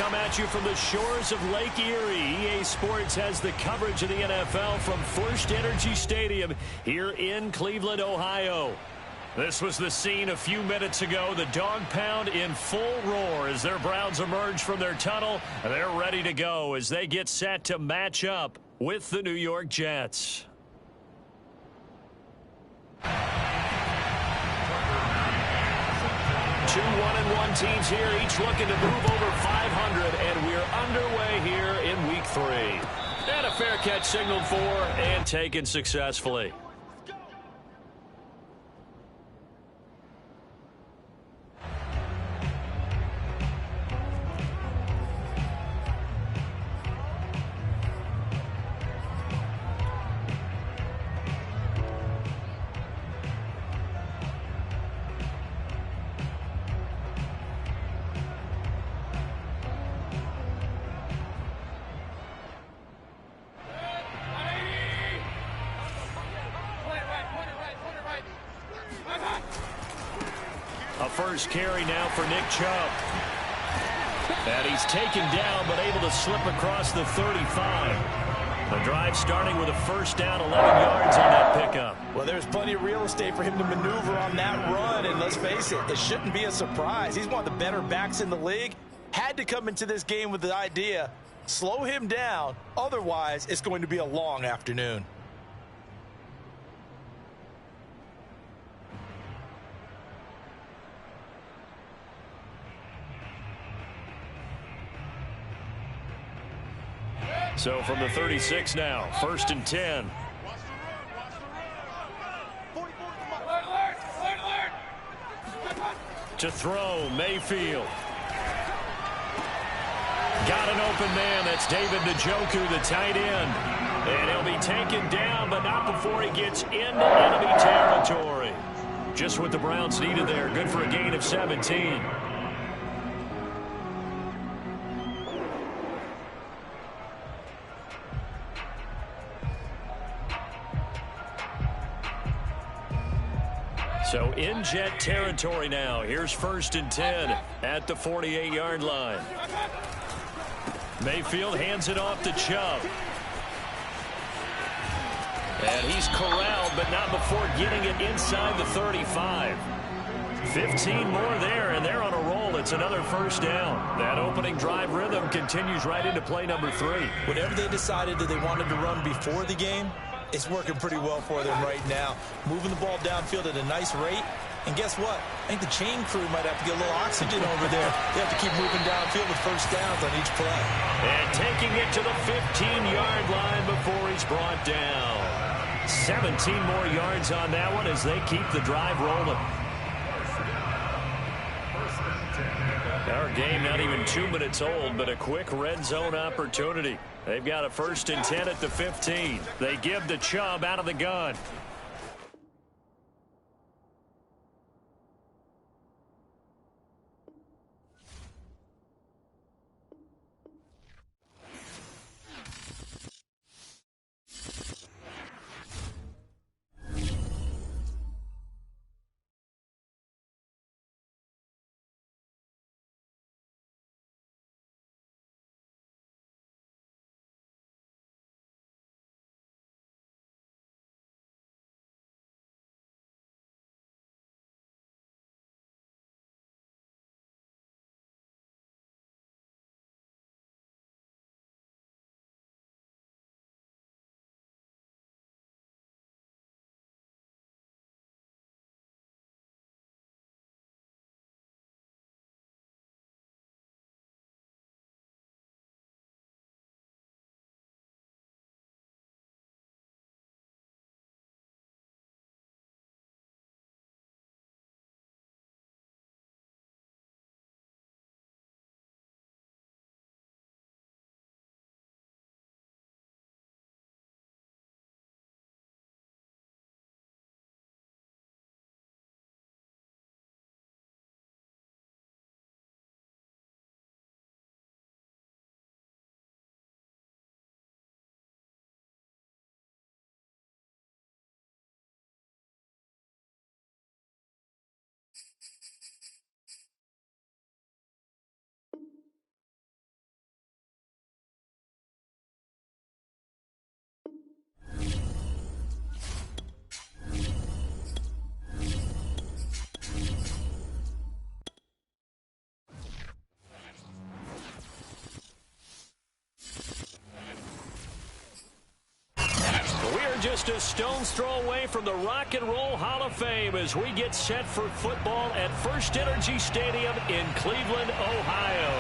come at you from the shores of Lake Erie. EA Sports has the coverage of the NFL from First Energy Stadium here in Cleveland, Ohio. This was the scene a few minutes ago. The dog pound in full roar as their Browns emerge from their tunnel. They're ready to go as they get set to match up with the New York Jets. Two 1-1 teams here, each looking to move over 500, and we're underway here in Week 3. And a fair catch signaled for and taken successfully. A first carry now for Nick Chubb. And he's taken down but able to slip across the 35. The drive starting with a first down, 11 yards on that pickup. Well, there's plenty of real estate for him to maneuver on that run, and let's face it, it shouldn't be a surprise. He's one of the better backs in the league. Had to come into this game with the idea, slow him down, otherwise it's going to be a long afternoon. So from the 36 now, 1st and 10. To throw, Mayfield. Got an open man. That's David Njoku, the tight end. And he'll be taken down, but not before he gets into enemy territory. Just what the Browns needed there. Good for a gain of 17. So in Jet territory now. Here's 1st and 10 at the 48-yard line. Mayfield hands it off to Chubb. And he's corralled, but not before getting it inside the 35. 15 more there, and they're on a roll. It's another first down. That opening drive rhythm continues right into play number 3. Whatever they decided that they wanted to run before the game, it's working pretty well for them right now. Moving the ball downfield at a nice rate. And guess what? I think the chain crew might have to get a little oxygen over there. They have to keep moving downfield with first downs on each play. And taking it to the 15-yard line before he's brought down. 17 more yards on that one as they keep the drive rolling. Our game not even 2 minutes old, but a quick red zone opportunity. They've got a 1st and 10 at the 15. They give to Chubb out of the gun. just a stone's throw away from the Rock and Roll Hall of Fame as we get set for football at First Energy Stadium in Cleveland, Ohio.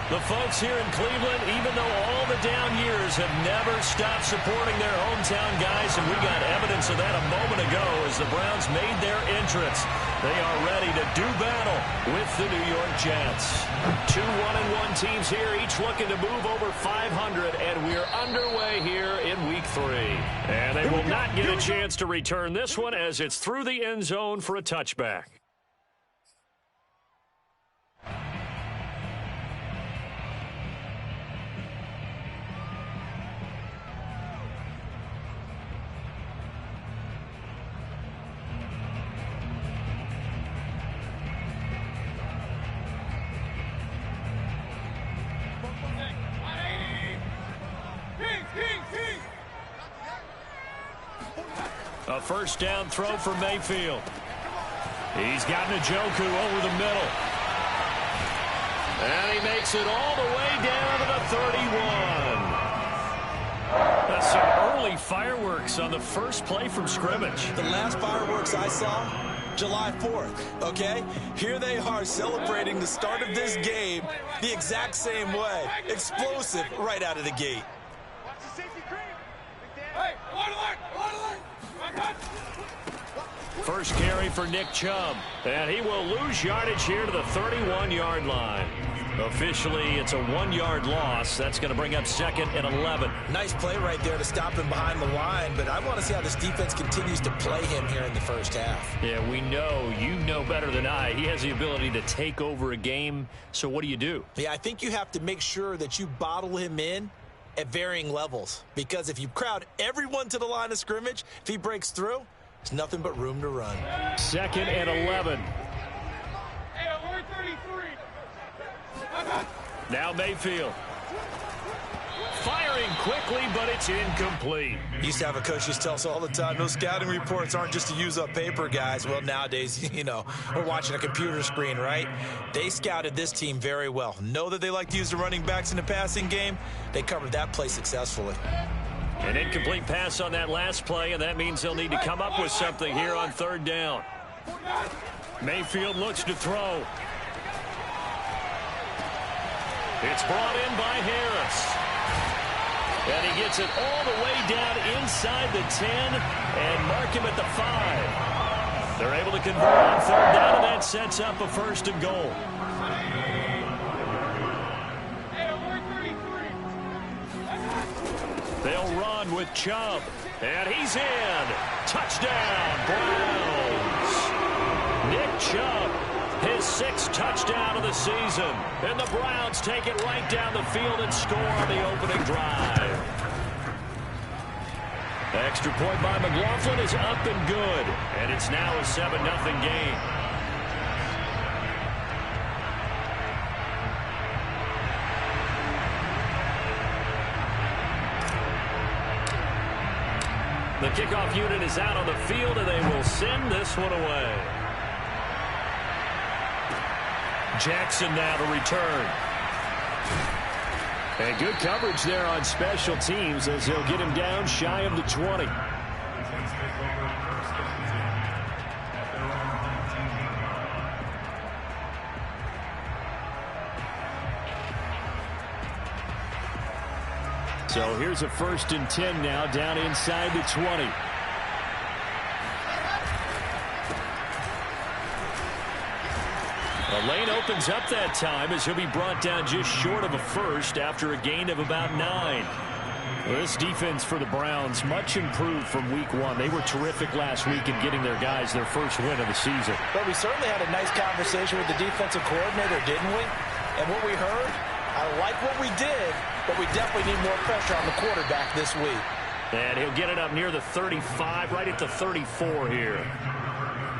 The folks here in Cleveland, even though all the down years, have never stopped supporting their hometown guys, and we got evidence of that a moment ago as the Browns made their entrance. They are ready to do battle with the New York Jets. Two 1-1 teams here, each looking to move over 500, and we're underway here in Week 3. And they will not get a chance to return this one as it's through the end zone for a touchback. A first down throw for Mayfield. He's got Njoku over the middle. And he makes it all the way down to the 31. That's some early fireworks on the first play from scrimmage. The last fireworks I saw, July 4th, okay? Here they are celebrating the start of this game the exact same way. Explosive right out of the gate. First carry for Nick Chubb, and he will lose yardage here to the 31-yard line. Officially, it's a 1-yard loss. That's going to bring up 2nd and 11. Nice play right there to stop him behind the line, but I want to see how this defense continues to play him here in the first half. Yeah, we know, you know better than I, he has the ability to take over a game. So what do you do? Yeah, I think you have to make sure that you bottle him in at varying levels, because if you crowd everyone to the line of scrimmage, if he breaks through, there's nothing but room to run. 2nd and 11. Now Mayfield. Firing quickly, but it's incomplete. Used to have a coach just tell us all the time, those scouting reports aren't just to use up paper, guys. Well, nowadays, you know, we're watching a computer screen, right? They scouted this team very well. Know that they like to use the running backs in the passing game. They covered that play successfully. An incomplete pass on that last play, and that means they'll need to come up with something here on 3rd down. Mayfield looks to throw. It's brought in by Harris. And he gets it all the way down inside the 10 and mark him at the 5. They're able to convert on 3rd down, and that sets up a 1st and goal. They'll run with Chubb, and he's in. Touchdown, Browns. Nick Chubb, his 6th touchdown of the season. And the Browns take it right down the field and score on the opening drive. The extra point by McLaughlin is up and good, and it's now a 7-0 game. The kickoff unit is out on the field, and they will send this one away. Jackson now to return. And good coverage there on special teams as he'll get him down shy of the 20. So here's a 1st and 10 now down inside the 20. The lane opens up that time as he'll be brought down just short of a 1st after a gain of about 9. Well, this defense for the Browns much improved from Week 1. They were terrific last week in getting their guys their first win of the season. But we certainly had a nice conversation with the defensive coordinator, didn't we? And what we heard, I like what we did, but we definitely need more pressure on the quarterback this week. And he'll get it up near the 35, right at the 34 here.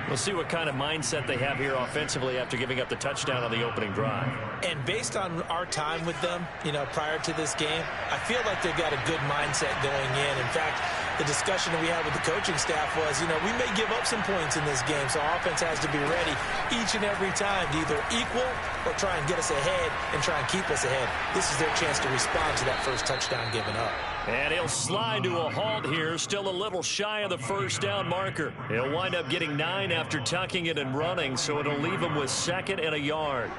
We'll see what kind of mindset they have here offensively after giving up the touchdown on the opening drive. And based on our time with them, you know, prior to this game, I feel like they've got a good mindset going in. In fact, the discussion that we had with the coaching staff was, you know, we may give up some points in this game, so our offense has to be ready each and every time to either equal or try and get us ahead and try and keep us ahead. This is their chance to respond to that first touchdown given up. And he'll slide to a halt here, still a little shy of the first down marker. He'll wind up getting 9 after tucking it and running, so it'll leave him with 2nd and a yard.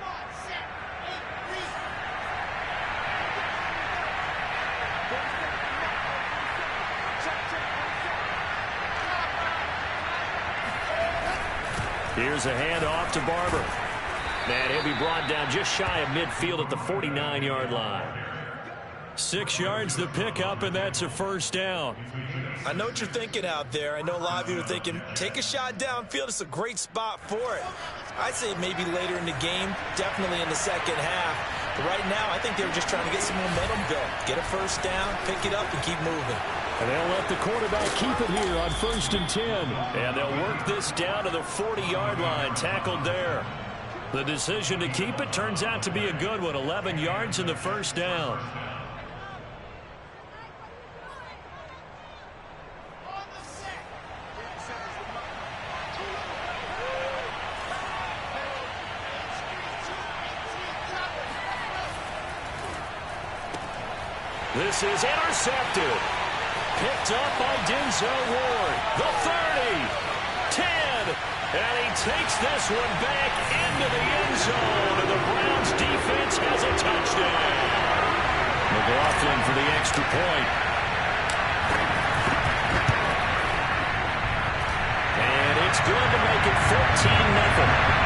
Here's a handoff to Barber. And he'll be brought down just shy of midfield at the 49-yard line. 6 yards the pickup, and that's a first down. I know what you're thinking out there. I know a lot of you are thinking, take a shot downfield. It's a great spot for it. I'd say maybe later in the game, definitely in the second half. But right now, I think they were just trying to get some momentum built. Get a first down, pick it up, and keep moving. And they'll let the quarterback keep it here on 1st and 10. And they'll work this down to the 40-yard line, tackled there. The decision to keep it turns out to be a good one, 11 yards in the first down. This is intercepted. Picked up by Denzel Ward. The 30, 10, and he takes this one back into the end zone, and the Browns defense has a touchdown. McLaughlin for the extra point. And it's good to make it 14-0.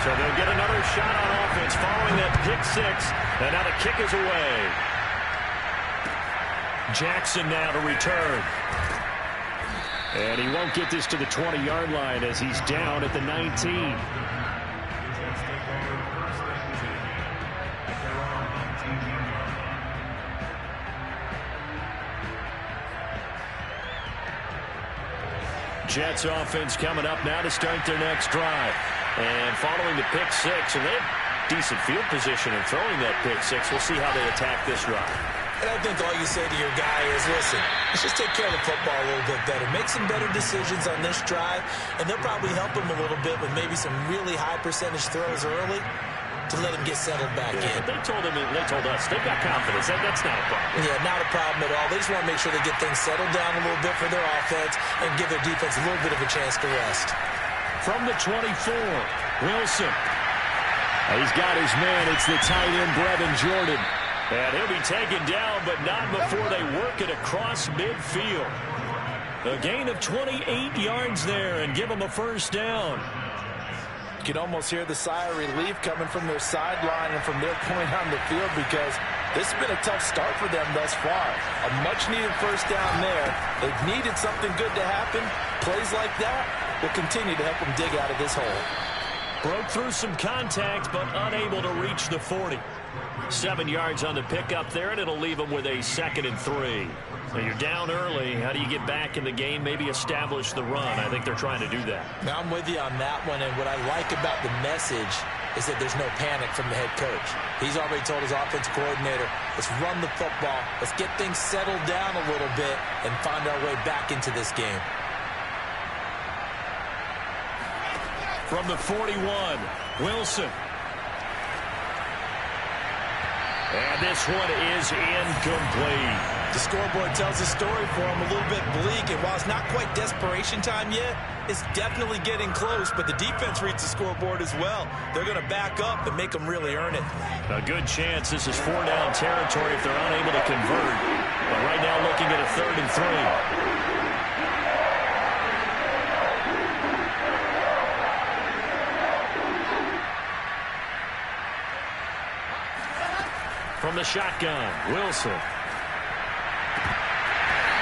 So they'll get another shot on offense following that pick 6. And now the kick is away. Jackson now to return. And he won't get this to the 20-yard line as he's down at the 19. Jets offense coming up now to start their next drive. And following the pick 6, and they have decent field position in throwing that pick 6. We'll see how they attack this drive. And I think all you say to your guy is, listen, let's just take care of the football a little bit better. Make some better decisions on this drive, and they'll probably help him a little bit with maybe some really high percentage throws early to let him get settled back in. They told us, they've got confidence. That's not a problem. Yeah, not a problem at all. They just want to make sure they get things settled down a little bit for their offense and give their defense a little bit of a chance to rest. From the 24, Wilson. He's got his man. It's the tight end, Brevin Jordan. And he'll be taken down, but not before they work it across midfield. A gain of 28 yards there and give them a first down. You can almost hear the sigh of relief coming from their sideline and from their point on the field, because this has been a tough start for them thus far. A much-needed first down there. They've needed something good to happen. Plays like that will continue to help them dig out of this hole. Broke through some contact, but unable to reach the 40. 7 yards on the pickup there, and it'll leave them with a 2nd and 3. Now you're down early. How do you get back in the game? Maybe establish the run. I think they're trying to do that. Now I'm with you on that one, and what I like about the message is that there's no panic from the head coach. He's already told his offensive coordinator, let's run the football, let's get things settled down a little bit and find our way back into this game. From the 41, Wilson. And this one is incomplete. The scoreboard tells a story for him, a little bit bleak, and while it's not quite desperation time yet, it's definitely getting close, but the defense reads the scoreboard as well. They're going to back up and make them really earn it. A good chance this is 4-down territory if they're unable to convert. But right now looking at a 3rd and 3. From the shotgun, Wilson.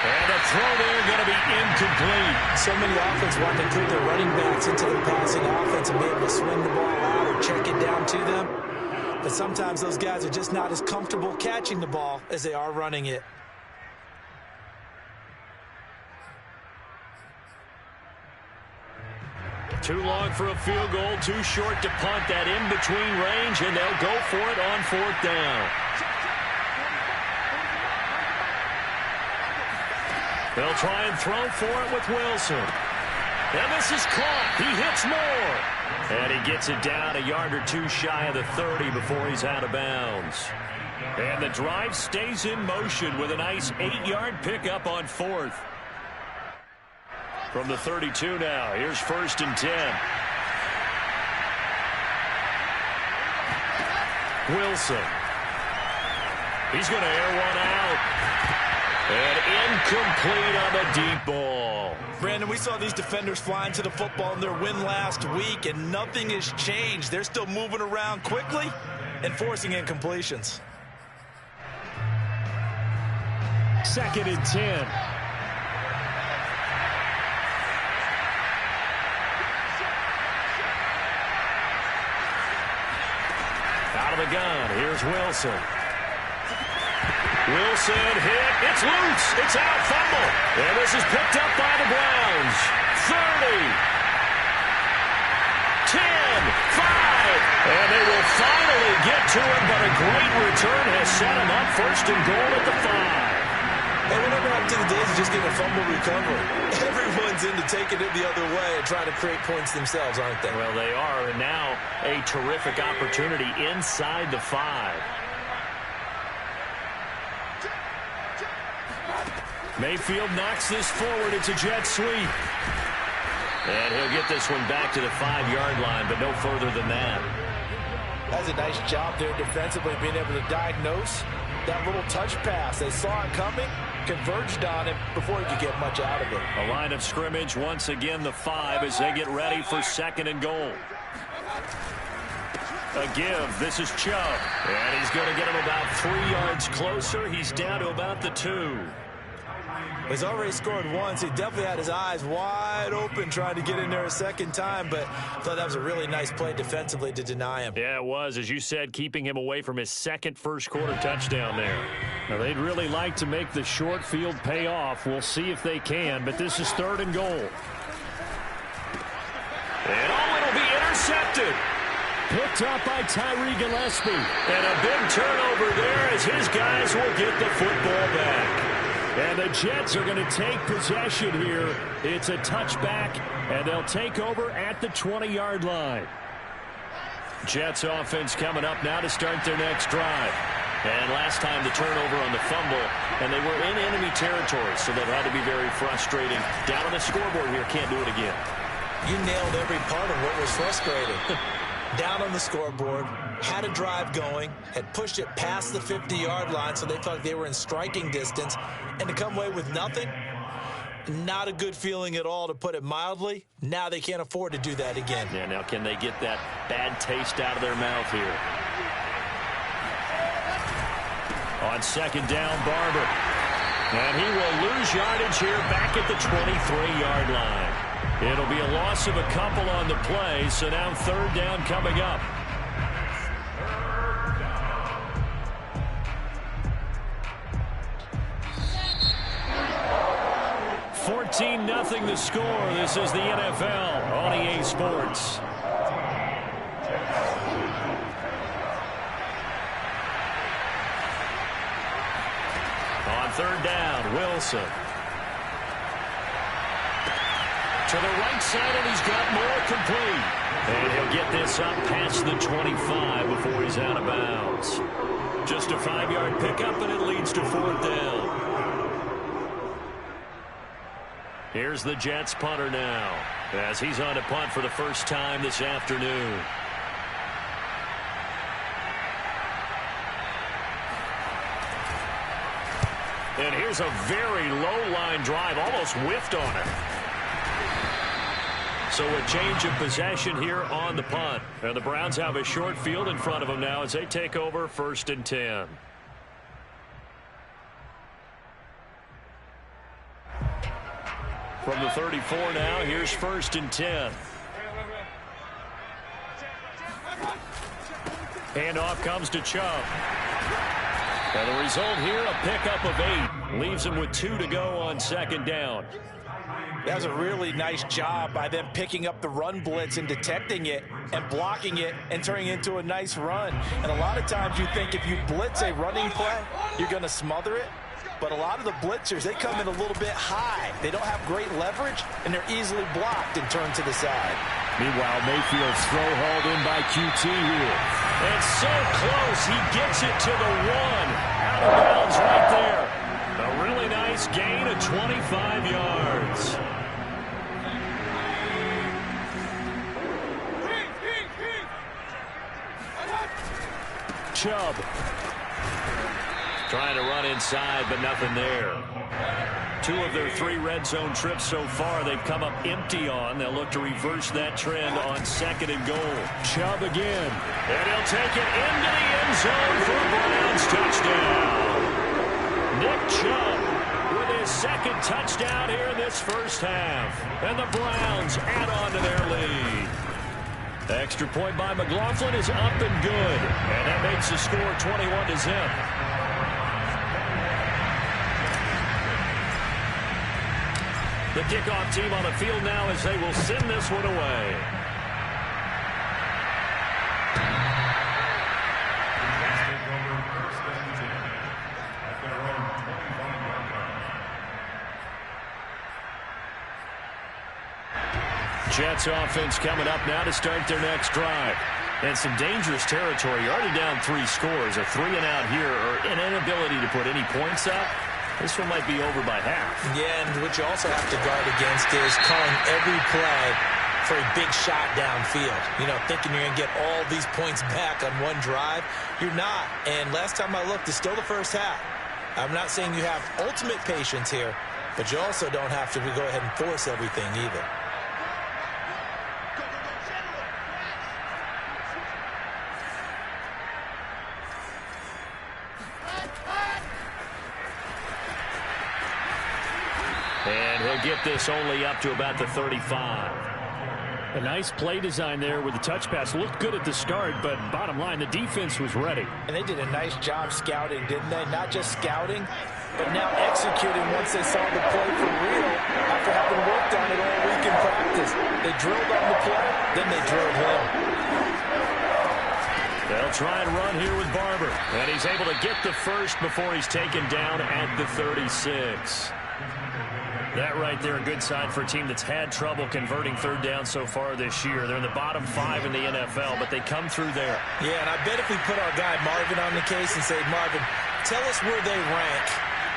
And the throw there going to be incomplete. So many offenses want to include their running backs into their passing offense and be able to swing the ball out or check it down to them. But sometimes those guys are just not as comfortable catching the ball as they are running it. Too long for a field goal, too short to punt. That in-between range, and they'll go for it on 4th down. They'll try and throw for it with Wilson. And this is caught. He hits more. And he gets it down a yard or two shy of the 30 before he's out of bounds. And the drive stays in motion with a nice 8-yard pickup on 4th. From the 32 now, here's 1st and 10. Wilson. He's going to air one out. And incomplete on the deep ball. Brandon, we saw these defenders flying to the football in their win last week, and nothing has changed. They're still moving around quickly and forcing incompletions. 2nd and 10. Out of the gun, here's Wilson. Wilson hit. It's loose. It's out. Fumble. And this is picked up by the Browns. 30. 10. 5. And they will finally get to him, but a great return has set him up 1st and goal at the 5. Hey, whatever happened to the days of just getting a fumble recovery? Everyone's into taking it the other way and trying to create points themselves, aren't they? Well, they are, and now a terrific opportunity inside the 5. Mayfield knocks this forward. It's a jet sweep. And he'll get this one back to the 5-yard line, but no further than that. That's a nice job there defensively, being able to diagnose that little touch pass. They saw it coming, converged on it before he could get much out of it. A line of scrimmage, once again the 5 as they get ready for 2nd and goal. A give. This is Chubb. And he's going to get him about 3 yards closer. He's down to about the 2. He's already scored once. He definitely had his eyes wide open trying to get in there a second time, but I thought that was a really nice play defensively to deny him. Yeah, it was, as you said, keeping him away from his second first-quarter touchdown there. Now, they'd really like to make the short field pay off. We'll see if they can, but this is 3rd and goal. And it'll be intercepted. Picked up by Tyree Gillespie. And a big turnover there as his guys will get the football back. And the Jets are going to take possession here. It's a touchback, and they'll take over at the 20-yard line. Jets offense coming up now to start their next drive. And last time the turnover on the fumble, and they were in enemy territory, so that had to be very frustrating. Down on the scoreboard here, can't do it again. You nailed every part of what was frustrating. Down on the scoreboard, had a drive going, had pushed it past the 50-yard line, so they thought they were in striking distance, and to come away with nothing, not a good feeling at all, to put it mildly. Now they can't afford to do that again. Yeah, now can they get that bad taste out of their mouth here? On 2nd down, Barber. And he will lose yardage here back at the 23-yard line. It'll be a loss of a couple on the play, so now 3rd down coming up. 14-0 the score. This is the NFL on EA Sports. On 3rd down, Wilson. To the right side, and he's got more complete. And he'll get this up past the 25 before he's out of bounds. Just a 5-yard pickup, and it leads to 4th down. Here's the Jets punter now, as he's on to punt for the first time this afternoon. And here's a very low-line drive, almost whiffed on it. So a change of possession here on the punt. And the Browns have a short field in front of them now as they take over 1st and 10. From the 34 now, here's 1st and 10. Handoff comes to Chubb. And the result here, a pickup of 8. Leaves him with 2 to go on 2nd down. That was a really nice job by them picking up the run blitz and detecting it and blocking it and turning it into a nice run. And a lot of times you think if you blitz a running play, you're going to smother it. but a lot of the blitzers, they come in a little bit high. They don't have great leverage, and they're easily blocked and turned to the side. Meanwhile, Mayfield's throw hauled in by QT here. And so close, he gets it to the 1. Out of bounds right there. A really nice gain of 25 yards. Chubb. Trying to run inside, but nothing there. 2 of their 3 red zone trips so far, they've come up empty on. They'll look to reverse that trend on 2nd and goal. Chubb again. And he'll take it into the end zone for a Browns touchdown. Nick Chubb with his 2nd touchdown here in this first half. And the Browns add on to their lead. The extra point by McLaughlin is up and good. And that makes the score 21-0. The kickoff team on the field now as they will send this one away. Jets offense coming up now to start their next drive. And some dangerous territory. You're already down 3 scores. A 3-and-out here or an inability to put any points up. This one might be over by half. Yeah, and what you also have to guard against is calling every play for a big shot downfield. You know, thinking you're going to get all these points back on one drive. You're not. And last time I looked, it's still the first half. I'm not saying you have ultimate patience here, but you also don't have to go ahead and force everything either. And he'll get this only up to about the 35. A nice play design there with the touch pass. Looked good at the start, but bottom line, the defense was ready. And they did a nice job scouting, didn't they? Not just scouting, but now executing once they saw the play for real after having worked on it all week in practice. They drilled on the play, then they drilled him. They'll try and run here with Barber. And he's able to get the first before he's taken down at the 36. That right there, a good sign for a team that's had trouble converting 3rd down so far this year. They're in the bottom 5 in the NFL, but they come through there. Yeah, and I bet if we put our guy Marvin on the case and say, Marvin, tell us where they rank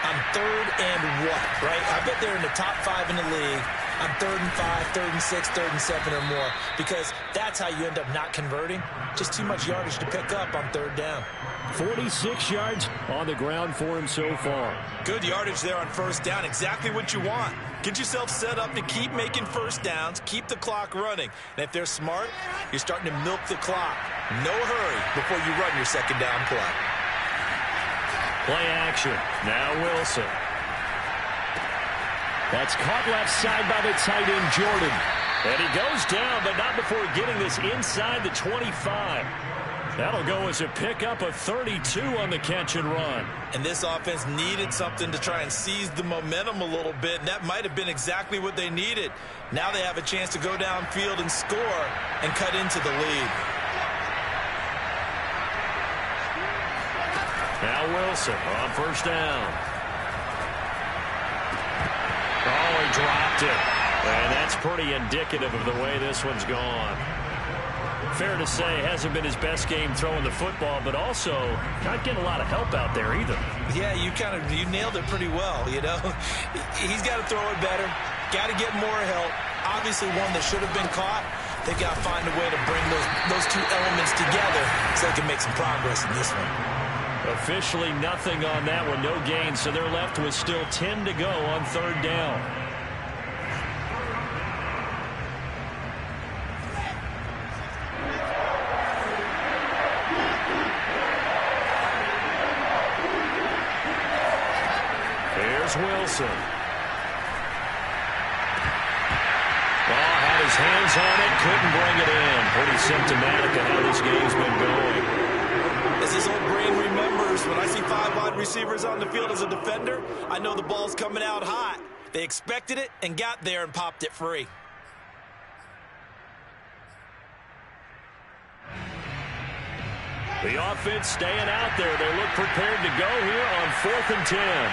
on 3rd and what, right? I bet they're in the top 5 in the league on 3rd and 5, 3rd and 6, 3rd and 7 or more, because that's how you end up not converting. Just too much yardage to pick up on 3rd down. 46 yards on the ground for him so far. Good yardage there on 1st down. Exactly what you want. Get yourself set up to keep making 1st downs, keep the clock running. And if they're smart, you're starting to milk the clock. No hurry before you run your 2nd down play. Play action. Now Wilson. That's caught left side by the tight end, Jordan. And he goes down, but not before getting this inside the 25. That'll go as a pickup of 32 on the catch and run. And this offense needed something to try and seize the momentum a little bit, and that might have been exactly what they needed. Now they have a chance to go downfield and score and cut into the lead. Now Wilson on 1st down. Oh, he dropped it. And that's pretty indicative of the way this one's gone. Fair to say, hasn't been his best game throwing the football, but also not getting a lot of help out there either. Yeah, you nailed it pretty well, you know. He's got to throw it better, got to get more help. Obviously one that should have been caught. They've got to find a way to bring those 2 elements together so they can make some progress in this one. Officially nothing on that one, no gain, so they're left with still 10 to go on 3rd down. Wilson. Ball had his hands on it, couldn't bring it in. Pretty symptomatic of how this game's been going. As his old brain remembers, when I see 5 wide receivers on the field as a defender, I know the ball's coming out hot. They expected it and got there and popped it free. The offense staying out there. They look prepared to go here on 4th and 10.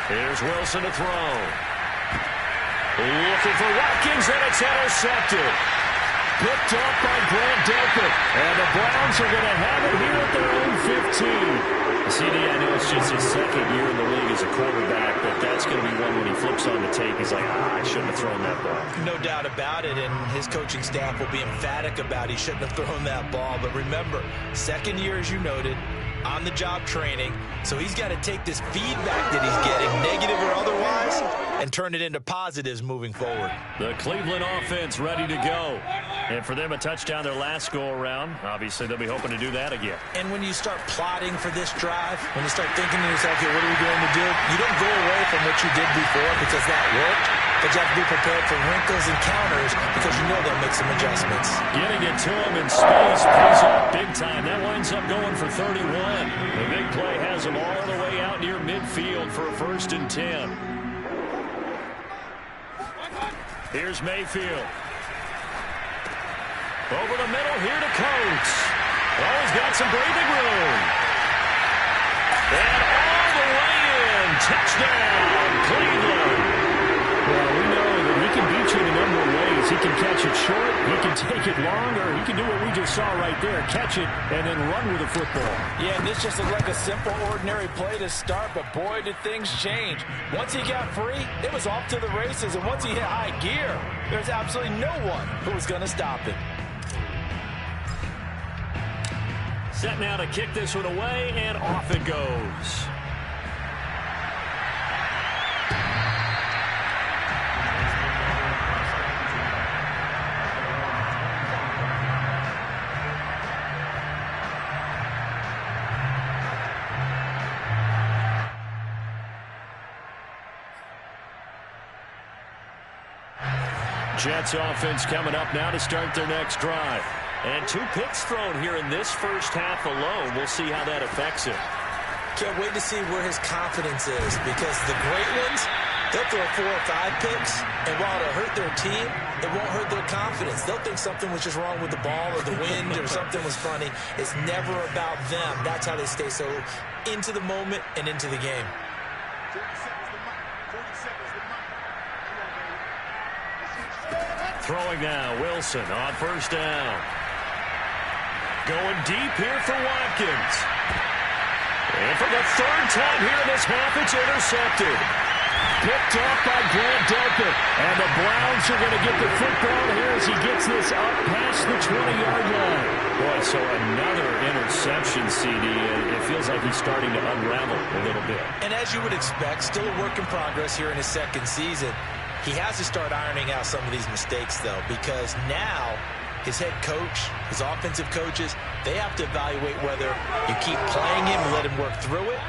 Here's Wilson to throw. Looking for Watkins, and it's intercepted. Picked up by Grant Delpit. And the Browns are going to have it here at their own 15. CD, I know it's just his second year in the league as a quarterback, but that's going to be one when he flips on the tape. He's like, I shouldn't have thrown that ball. No doubt about it, and his coaching staff will be emphatic about he shouldn't have thrown that ball. But remember, second year, as you noted, on-the-job training, so he's got to take this feedback that he's getting, negative or otherwise, and turn it into positives moving forward. The Cleveland offense ready to go. And for them, a touchdown their last go-around. Obviously, they'll be hoping to do that again. And when you start plotting for this drive, when you start thinking to yourself, okay, what are we going to do? You don't go away from what you did before because that worked, but you have to be prepared for wrinkles and counters because you know they'll make some adjustments. Getting it to him in space pays off big time. That winds up going for 31. The big play has him all the way out near midfield for a 1st and 10. Here's Mayfield. Over the middle here to Coates. Oh, he's got some breathing room. And all the way in. Touchdown, Cleveland. Well, we know that he can beat you in a number of ways. He can catch it short, he can take it long, or he can do what we just saw right there, catch it and then run with the football. Yeah, and this just looked like a simple, ordinary play to start, but boy, did things change. Once he got free, it was off to the races, and once he hit high gear, there's absolutely no one who was going to stop it. Set now to kick this one away, and off it goes. Jets offense coming up now to start their next drive. And 2 picks thrown here in this first half alone. We'll see how that affects him. Can't wait to see where his confidence is because the great ones, they'll throw 4 or 5 picks, and while it'll hurt their team, it won't hurt their confidence. They'll think something was just wrong with the ball or the wind or something was funny. It's never about them. That's how they stay so into the moment and into the game. Throwing now, Wilson on 1st down. Going deep here for Watkins. And for the 3rd time here in this half, it's intercepted. Picked off by Grant Delpit. And the Browns are going to get the football here as he gets this up past the 20-yard line. Boy, so another interception, CD, and it feels like he's starting to unravel a little bit. And as you would expect, still a work in progress here in his 2nd season. He has to start ironing out some of these mistakes, though, because now his head coach, his offensive coaches, they have to evaluate whether you keep playing him and let him work through it,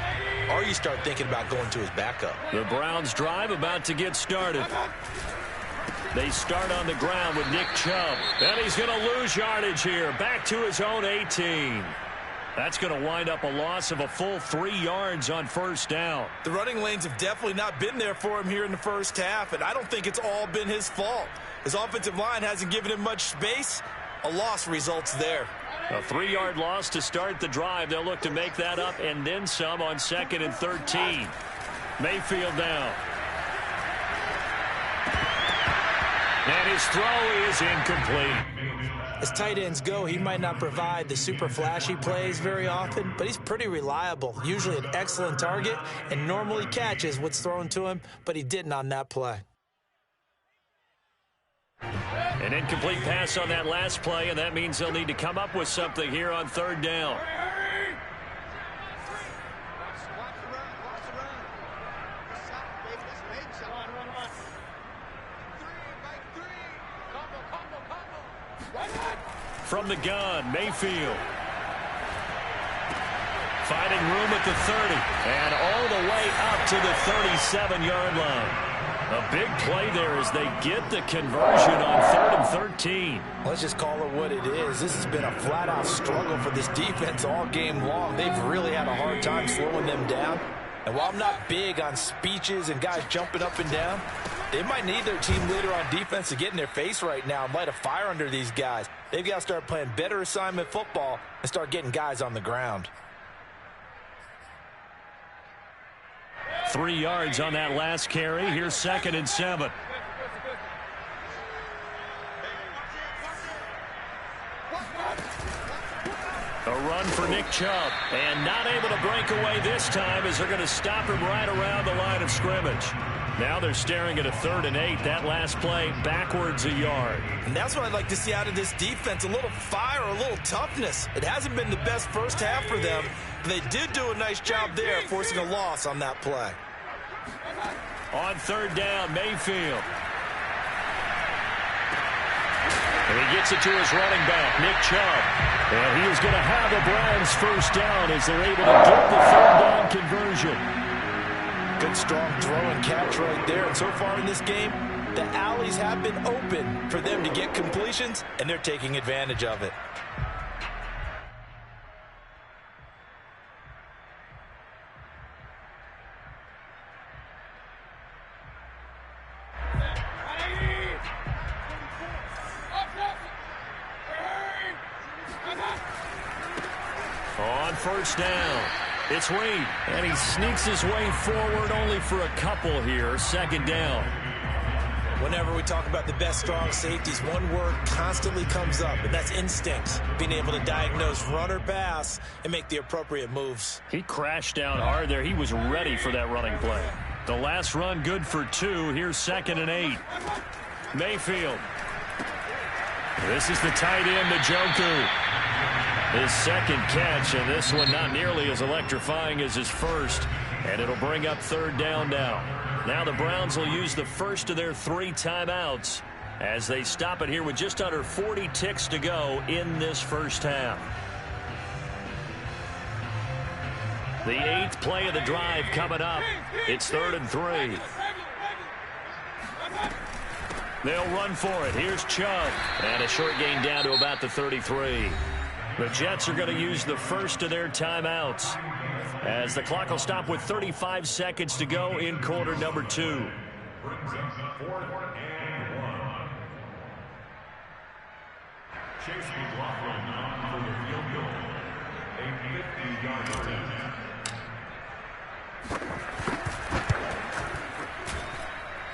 or you start thinking about going to his backup. The Browns drive about to get started. They start on the ground with Nick Chubb. And he's going to lose yardage here. Back to his own 18. That's going to wind up a loss of a full 3 yards on 1st down. The running lanes have definitely not been there for him here in the first half, and I don't think it's all been his fault. His offensive line hasn't given him much space. A loss results there. A 3-yard loss to start the drive. They'll look to make that up and then some on 2nd and 13. Mayfield down. And his throw is incomplete. As tight ends go, he might not provide the super flashy plays very often, but he's pretty reliable. Usually an excellent target and normally catches what's thrown to him, but he didn't on that play. An incomplete pass on that last play, and that means they'll need to come up with something here on 3rd down. From the gun, Mayfield. Finding room at the 30. And all the way up to the 37-yard line. A big play there as they get the conversion on 3rd and 13. Let's just call it what it is. This has been a flat-out struggle for this defense all game long. They've really had a hard time slowing them down. And while I'm not big on speeches and guys jumping up and down, they might need their team leader on defense to get in their face right now and light a fire under these guys. They've got to start playing better assignment football and start getting guys on the ground. 3 yards on that last carry. Here's 2nd and 7. A run for Nick Chubb. And not able to break away this time as they're going to stop him right around the line of scrimmage. Now they're staring at a 3rd and 8. That last play backwards a yard. And that's what I'd like to see out of this defense. A little fire, a little toughness. It hasn't been the best first half for them. But they did do a nice job there, forcing a loss on that play. On 3rd down, Mayfield. And he gets it to his running back, Nick Chubb. And he is going to have the Browns first down as they're able to get the 3rd down conversion. Good, strong throw and catch right there. And so far in this game, the alleys have been open for them to get completions, and they're taking advantage of it. On 1st down, it's Reed, and he sneaks his way forward only for a couple here. 2nd down. Whenever we talk about the best strong safeties, one word constantly comes up, and that's instinct. Being able to diagnose run or pass and make the appropriate moves. He crashed down hard there. He was ready for that running play. The last run good for 2. Here's 2nd and 8. Mayfield. This is the tight end, Njoku. His 2nd catch, and this one not nearly as electrifying as his first. And it'll bring up 3rd down now. Now the Browns will use the first of their 3 timeouts as they stop it here with just under 40 ticks to go in this first half. The 8th play of the drive coming up. It's 3rd and 3. They'll run for it. Here's Chubb. And a short gain down to about the 33. The Jets are going to use the first of their timeouts as the clock will stop with 35 seconds to go in quarter number 2.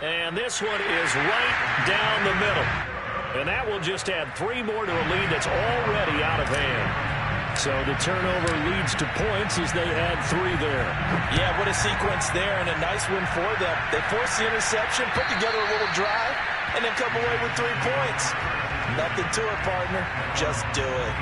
And this one is right down the middle. And that will just add 3 more to a lead that's already out of hand. So the turnover leads to points as they add 3 there. Yeah, what a sequence there, and a nice win for them. They forced the interception, put together a little drive, and then come away with 3 points. Nothing to it, partner. Just do it.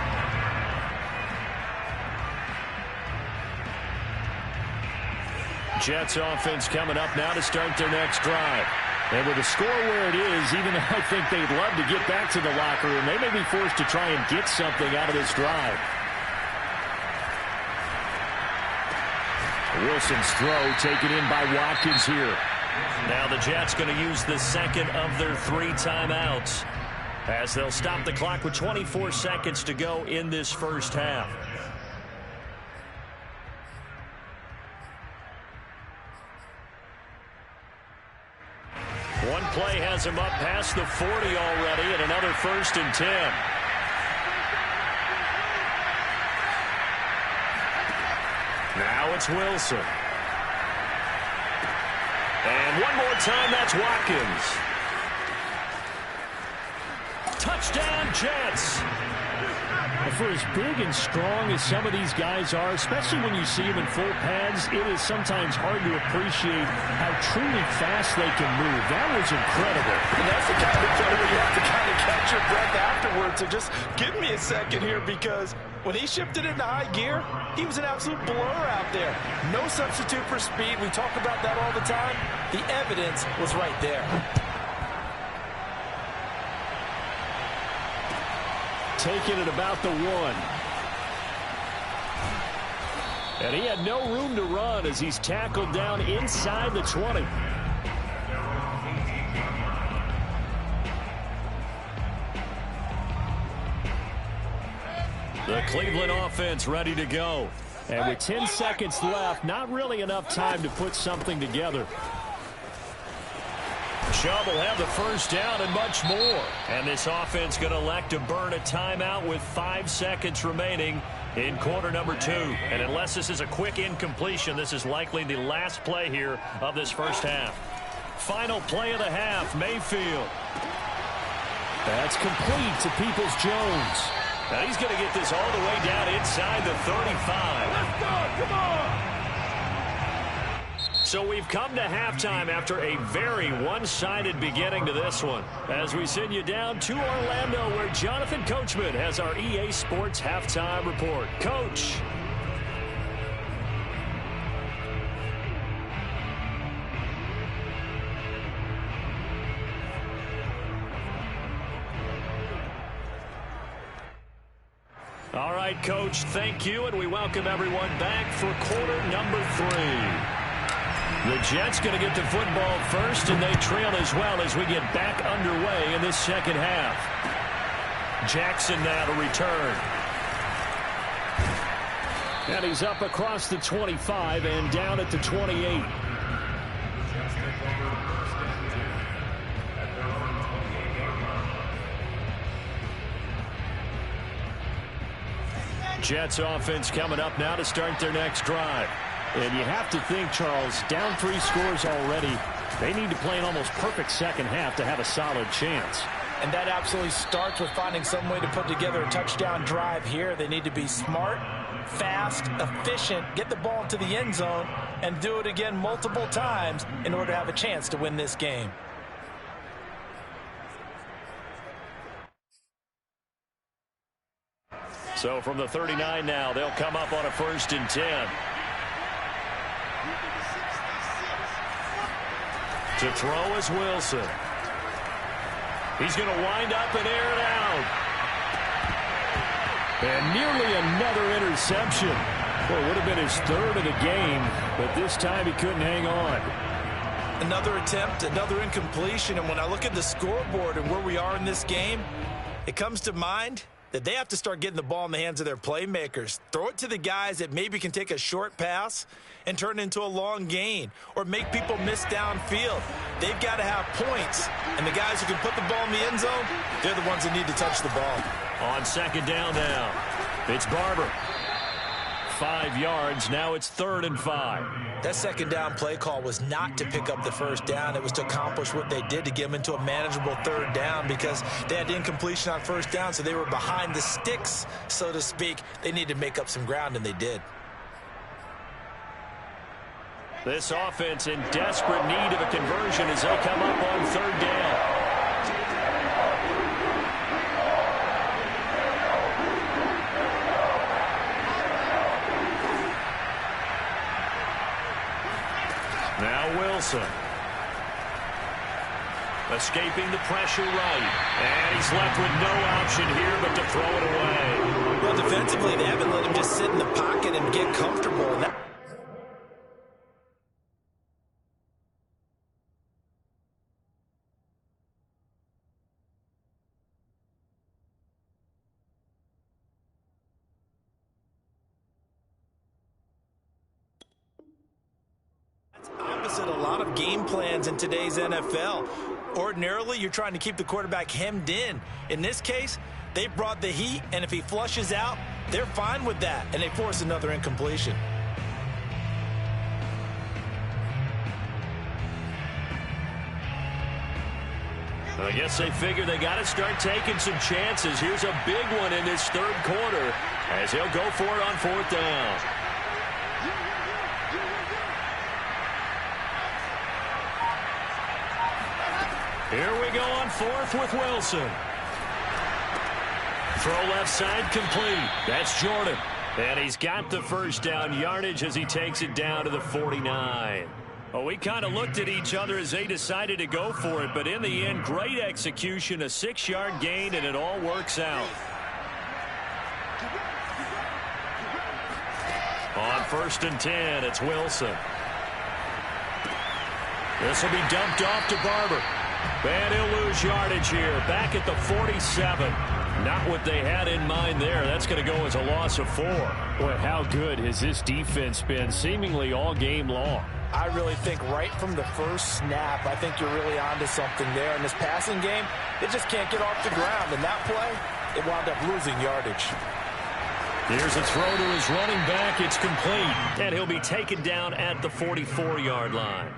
Jets offense coming up now to start their next drive. And with the score where it is, even though I think they'd love to get back to the locker room, they may be forced to try and get something out of this drive. Wilson's throw taken in by Watkins here. Now the Jets going to use the 2nd of their 3 timeouts as they'll stop the clock with 24 seconds to go in this first half. One play has him up past the 40 already, and another 1st and 10. Now it's Wilson. And one more time, that's Watkins. Touchdown, Jets. For as big and strong as some of these guys are, especially when you see them in full pads, it is sometimes hard to appreciate how truly fast they can move. That was incredible. And that's the kind of play where you have to kind of catch your breath afterwards. So just give me a second here, because when he shifted into high gear, he was an absolute blur out there. No substitute for speed. We talk about that all the time. The evidence was right there. Taking it about the 1. And he had no room to run as he's tackled down inside the 20. The Cleveland offense ready to go. And with 10 seconds left, not really enough time to put something together. Chubb will have the first down and much more. And this offense going to elect to burn a timeout with 5 seconds remaining in quarter number 2. And unless this is a quick incompletion, this is likely the last play here of this first half. Final play of the half, Mayfield. That's complete to Peoples-Jones. Now he's going to get this all the way down inside the 35. Let's go, come on! So we've come to halftime after a very one-sided beginning to this one. As we send you down to Orlando, where Jonathan Coachman has our EA Sports Halftime Report. Coach. All right, Coach, thank you, and we welcome everyone back for quarter number 3. The Jets going to get the football first, and they trail as well as we get back underway in this second half. Jackson now to return. And he's up across the 25 and down at the 28. Jets offense coming up now to start their next drive. And you have to think, Charles, down 3 scores already. They need to play an almost perfect second half to have a solid chance. And that absolutely starts with finding some way to put together a touchdown drive here. They need to be smart, fast, efficient, get the ball into the end zone, and do it again multiple times in order to have a chance to win this game. So from the 39 now, they'll come up on a 1st and 10. To throw is Wilson. He's going to wind up and air it out. And nearly another interception. Well, it would have been his 3rd of the game, but this time he couldn't hang on. Another attempt, another incompletion, and when I look at the scoreboard and where we are in this game, it comes to mind that they have to start getting the ball in the hands of their playmakers. Throw it to the guys that maybe can take a short pass and turn it into a long gain or make people miss downfield. They've got to have points, and the guys who can put the ball in the end zone, they're the ones that need to touch the ball. On 2nd down now, it's Barber. 5 yards, now it's 3rd and 5. That 2nd down play call was not to pick up the 1st down. It was to accomplish what they did to get them into a manageable 3rd down because they had incompletion on 1st down, so they were behind the sticks, so to speak. They needed to make up some ground, and they did. This offense in desperate need of a conversion as they come up on 3rd down. Now Wilson. Escaping the pressure right. And he's left with no option here but to throw it away. Well, defensively, they haven't let him just sit in the pocket and get comfortable. Opposite a lot of game plans in today's NFL. Ordinarily, you're trying to keep the quarterback hemmed in. In this case, they brought the heat, and if he flushes out, they're fine with that, and they force another incompletion. I guess they figure they got to start taking some chances. Here's a big one in this 3rd quarter as he'll go for it on 4th down. Here we go on 4th with Wilson. Throw left side complete. That's Jordan. And he's got the 1st down yardage as he takes it down to the 49. Well, we kind of looked at each other as they decided to go for it, but in the end, great execution, a 6-yard gain, and it all works out. On 1st and 10, it's Wilson. This will be dumped off to Barber. And he'll lose yardage here, back at the 47. Not what they had in mind there. That's going to go as a loss of 4. Boy, how good has this defense been seemingly all game long? I really think right from the first snap, I think you're really onto something there. In this passing game, they just can't get off the ground. In that play, it wound up losing yardage. Here's a throw to his running back. It's complete. And he'll be taken down at the 44-yard line.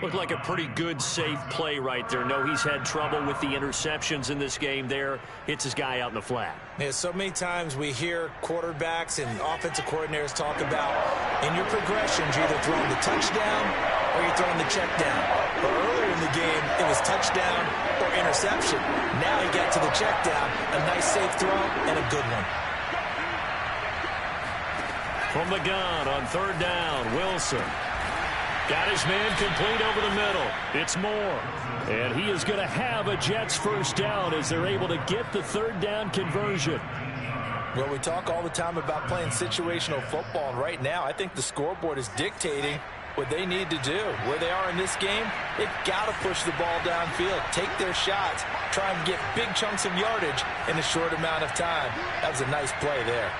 Looked like a pretty good, safe play right there. No, he's had trouble with the interceptions in this game there. Hits his guy out in the flat. Yeah, so many times we hear quarterbacks and offensive coordinators talk about in your progressions, you're either throwing the touchdown or you're throwing the check down. But earlier in the game, it was touchdown or interception. Now he got to the check down, a nice safe throw, and a good one. From the gun on third down, Wilson. Got his man complete over the middle. It's Moore. And he is going to have a Jets first down as they're able to get the third down conversion. Well, we talk all the time about playing situational football, and right now I think the scoreboard is dictating what they need to do. Where they are in this game, they've got to push the ball downfield, take their shots, try and get big chunks of yardage in a short amount of time. That was a nice play there.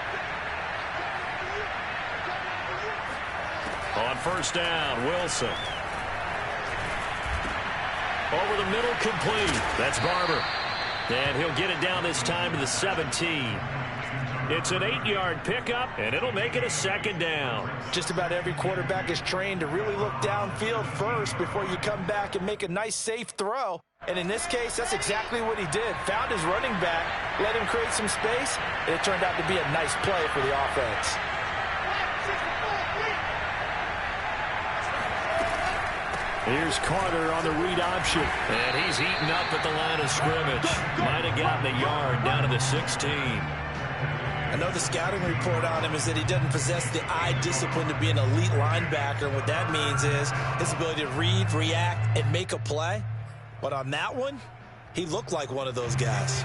On first down, Wilson. Over the middle, complete. That's Barber. And he'll get it down this time to the 17. It's an 8-yard pickup, and it'll make it a second down. Just about every quarterback is trained to really look downfield first before you come back and make a nice, safe throw. And in this case, that's exactly what he did. Found his running back, let him create some space, and it turned out to be a nice play for the offense. Here's Carter on the read option. And he's eaten up at the line of scrimmage. Might have gotten a yard down to the 16. I know the scouting report on him is that he doesn't possess the eye discipline to be an elite linebacker. And what that means is his ability to read, react, and make a play. But on that one, he looked like one of those guys.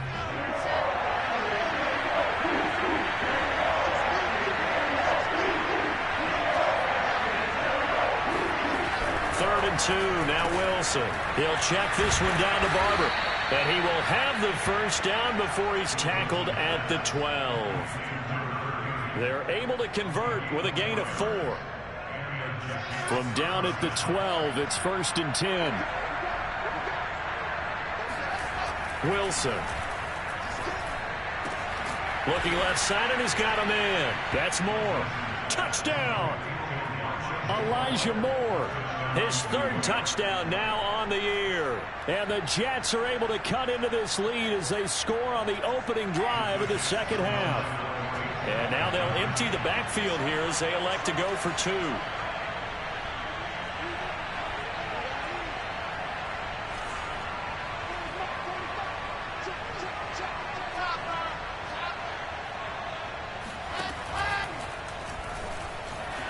Third and 2, now Wilson. He'll check this one down to Barber. And he will have the first down before he's tackled at the 12. They're able to convert with a gain of 4. From down at the 12, it's first and 10. Wilson. Looking left side, and he's got a man. That's Moore. Touchdown! Elijah Moore. His third touchdown now on the year. And the Jets are able to cut into this lead as they score on the opening drive of the second half. And now they'll empty the backfield here as they elect to go for 2.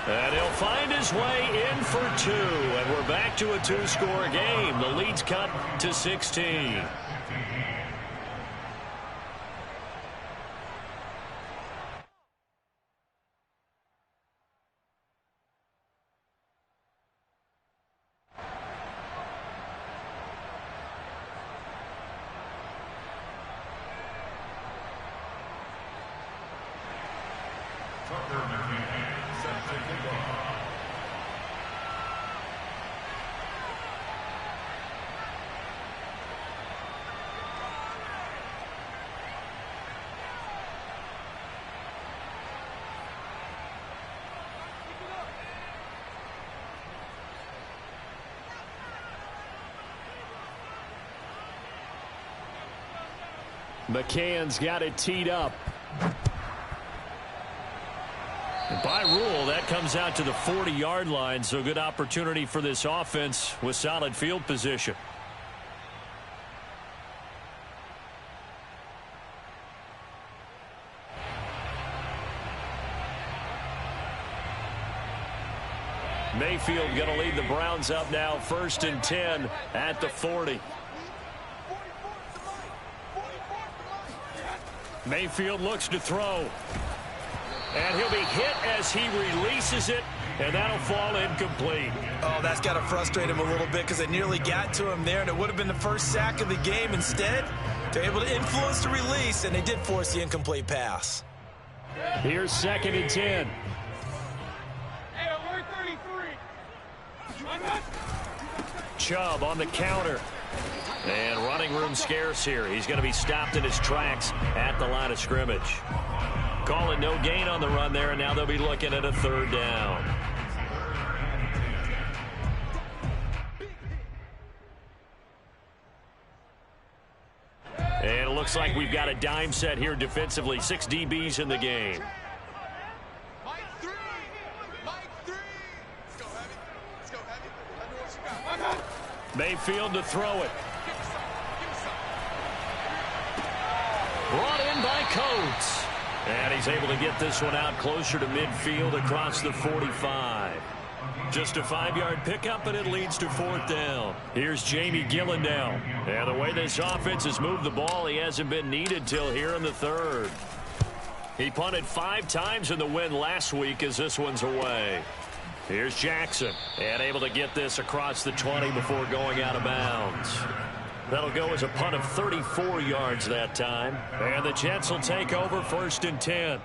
And he'll find his way in for 2. And we're back to a 2-score game. The lead's cut to 16. McCann's got it teed up. And by rule, that comes out to the 40-yard line, so good opportunity for this offense with solid field position. Mayfield going to lead the Browns up now, first and 10 at the 40. Mayfield looks to throw. And he'll be hit as he releases it, and that'll fall incomplete. Oh, that's got to frustrate him a little bit because they nearly got to him there, and it would have been the first sack of the game. Instead, they're able to influence the release, and they did force the incomplete pass. Here's second and 10. Chubb on the counter. And running room scarce here. He's going to be stopped in his tracks at the line of scrimmage. Call it no gain on the run there, and now they'll be looking at a third down. And it looks like we've got a dime set here defensively. 6 DBs in the game. Mayfield to throw it. Brought in by Coates. And he's able to get this one out closer to midfield across the 45. Just a 5-yard pickup, and it leads to 4th down. Here's Jamie Gillandale. And the way this offense has moved the ball, he hasn't been needed till here in the 3rd. He punted 5 times in the win last week as this one's away. Here's Jackson, and able to get this across the 20 before going out of bounds. That'll go as a punt of 34 yards that time. And the Jets will take over 1st and 10.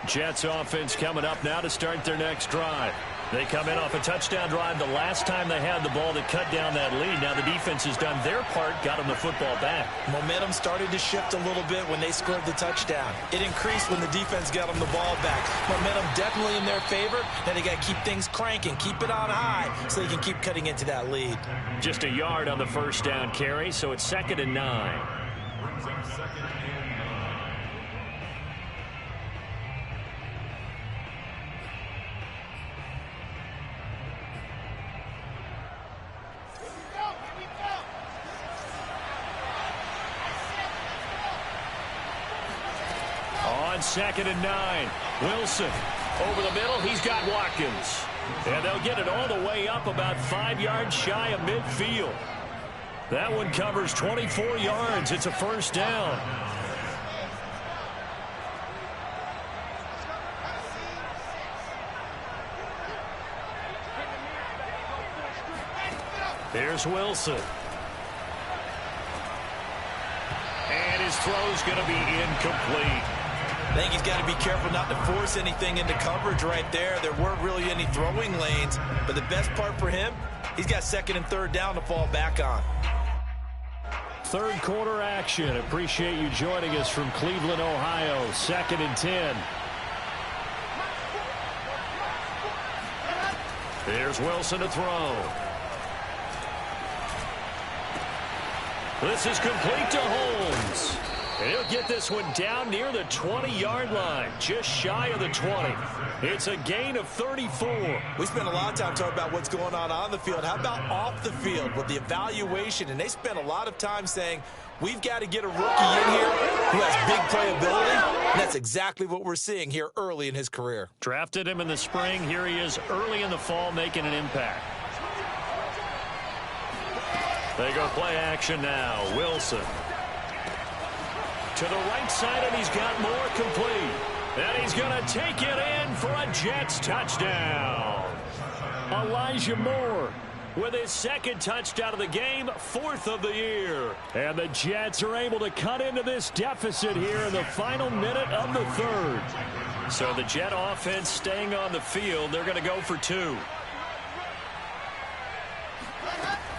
Jets offense coming up now to start their next drive. They come in off a touchdown drive the last time they had the ball that cut down that lead. Now the defense has done their part, got them the football back. Momentum started to shift a little bit when they scored the touchdown. It increased when the defense got them the ball back. Momentum definitely in their favor. Now they got to keep things cranking, keep it on high so they can keep cutting into that lead. Just a yard on the first down carry, so it's 2nd and 9. On 2nd and 9, Wilson over the middle. He's got Watkins. And they'll get it all the way up about 5 yards shy of midfield. That one covers 24 yards. It's a 1st down. Here's Wilson. And his throw's going to be incomplete. I think he's got to be careful not to force anything into coverage right there. There weren't really any throwing lanes, but the best part for him, he's got 2nd and 3rd down to fall back on. 3rd quarter action. Appreciate you joining us from Cleveland, Ohio. 2nd and 10. Here's Wilson to throw. This is complete to Holmes. And he'll get this one down near the 20-yard line, just shy of the 20. It's a gain of 34. We spent a lot of time talking about what's going on the field. How about off the field with the evaluation? And they spent a lot of time saying, we've got to get a rookie in here who has big playability. And that's exactly what we're seeing here early in his career. Drafted him in the spring. Here he is early in the fall making an impact. They go play action now. Wilson. To the right side, and he's got more complete. And he's going to take it in for a Jets touchdown. Elijah Moore with his 2nd touchdown of the game, 4th of the year. And the Jets are able to cut into this deficit here in the final minute of the 3rd. So the Jet offense staying on the field. They're going to go for 2.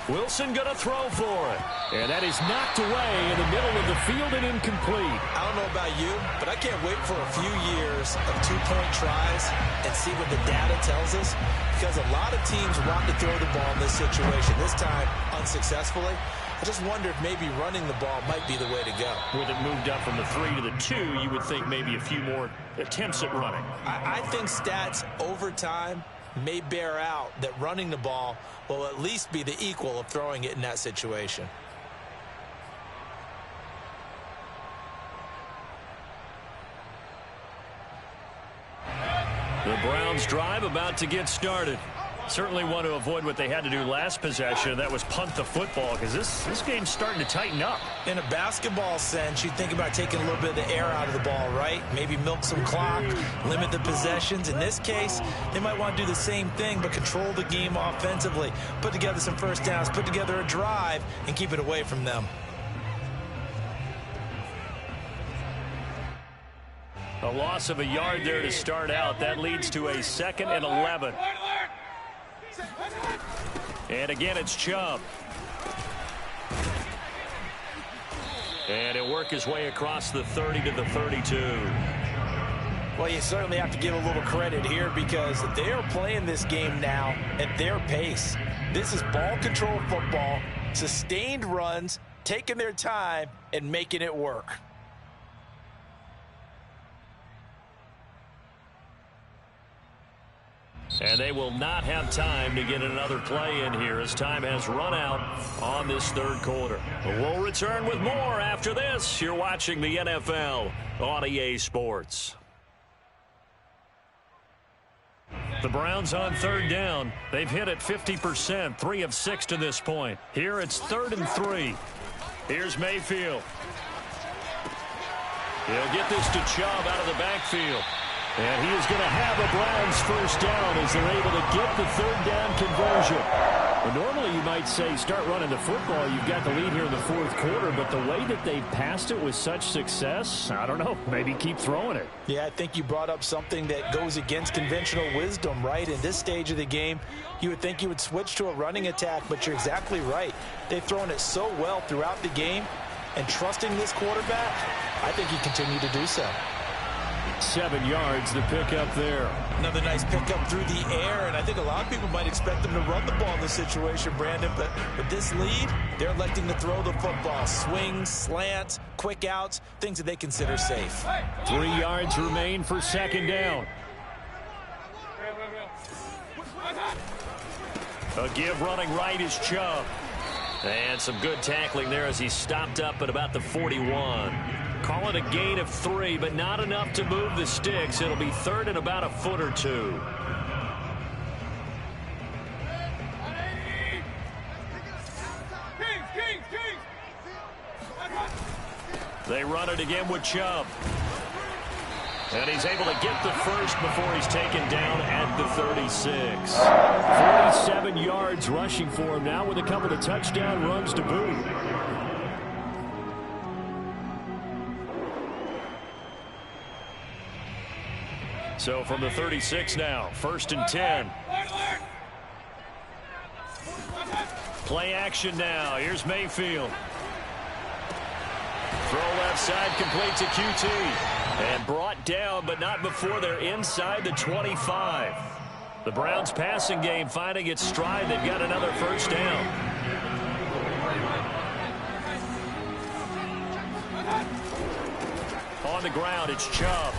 Wilson going to throw for it. And that is knocked away in the middle of the field and incomplete. I don't know about you, but I can't wait for a few years of 2-point tries and see what the data tells us. Because a lot of teams want to throw the ball in this situation. This time, unsuccessfully. I just wonder if maybe running the ball might be the way to go. With it moved up from the 3 to the 2, you would think maybe a few more attempts at running. I think stats over time may bear out that running the ball will at least be the equal of throwing it in that situation. The Browns drive about to get started. Certainly want to avoid what they had to do last possession. That was punt the football, because this game's starting to tighten up. In a basketball sense, you think about taking a little bit of the air out of the ball, right? Maybe milk some clock, limit the possessions. In this case, they might want to do the same thing, but control the game offensively. Put together some first downs, put together a drive, and keep it away from them. A loss of a yard there to start out. That leads to a 2nd and 11. And again, it's Chubb. And he'll work his way across the 30 to the 32. Well, you certainly have to give a little credit here because they are playing this game now at their pace. This is ball control football, sustained runs, taking their time and making it work. And they will not have time to get another play in here as time has run out on this third quarter. But we'll return with more after this. You're watching the NFL on EA Sports. The Browns on third down. They've hit it 50%, 3 of 6 to this point. Here it's 3rd and 3. Here's Mayfield. He'll get this to Chubb out of the backfield. And he is going to have a Browns first down as they're able to get the third down conversion. Well, normally you might say start running the football. You've got the lead here in the fourth quarter, but the way that they passed it with such success, I don't know, maybe keep throwing it. Yeah, I think you brought up something that goes against conventional wisdom, right? In this stage of the game, you would think you would switch to a running attack, but you're exactly right. They've thrown it so well throughout the game, and trusting this quarterback, I think he continued to do so. 7 yards to pick up there. Another nice pickup through the air, and I think a lot of people might expect them to run the ball in this situation, Brandon, but with this lead, they're electing to throw the football. Swings, slants, quick outs, things that they consider safe. 3 yards remain for second down. A give running right is Chubb. And some good tackling there as he stopped up at about the 41. Call it a gain of 3, but not enough to move the sticks. It'll be 3rd and about a foot or 2. They run it again with Chubb. And he's able to get the first before he's taken down at the 36. 47 yards rushing for him now with a couple of touchdown runs to boot. So from the 36 now, 1st and 10. Play action now. Here's Mayfield. Throw left side, complete to QT. And brought down, but not before they're inside the 25. The Browns passing game finding its stride. They've got another first down. On the ground, it's Chubb.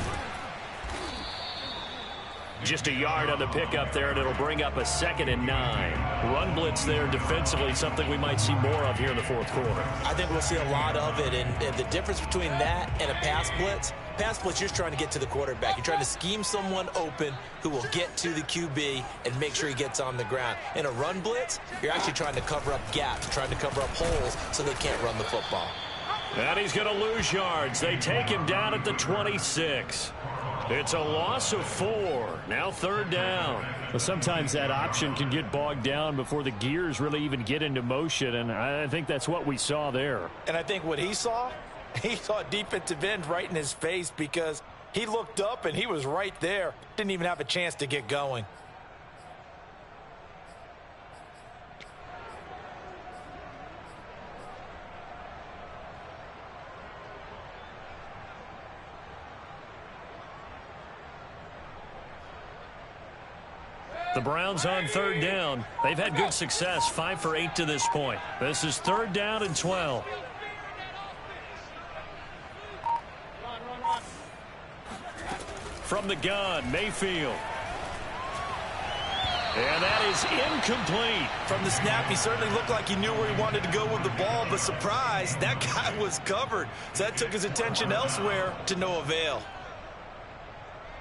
Just a yard on the pickup there, and it'll bring up a 2nd and 9. Run blitz there defensively, something we might see more of here in the fourth quarter. I think we'll see a lot of it, and the difference between that and a pass blitz, you're just trying to get to the quarterback. You're trying to scheme someone open who will get to the QB and make sure he gets on the ground. In a run blitz, you're actually trying to cover up gaps, trying to cover up holes so they can't run the football. And he's going to lose yards. They take him down at the 26. It's a loss of 4. Now 3rd down. Well, sometimes that option can get bogged down before the gears really even get into motion, and I think that's what we saw there. And I think what he saw defensive end right in his face because he looked up and he was right there. Didn't even have a chance to get going. The Browns on 3rd down. They've had good success, 5 for 8 to this point. This is 3rd down and 12. From the gun, Mayfield. And that is incomplete. From the snap, he certainly looked like he knew where he wanted to go with the ball, but surprise, that guy was covered. So that took his attention elsewhere to no avail.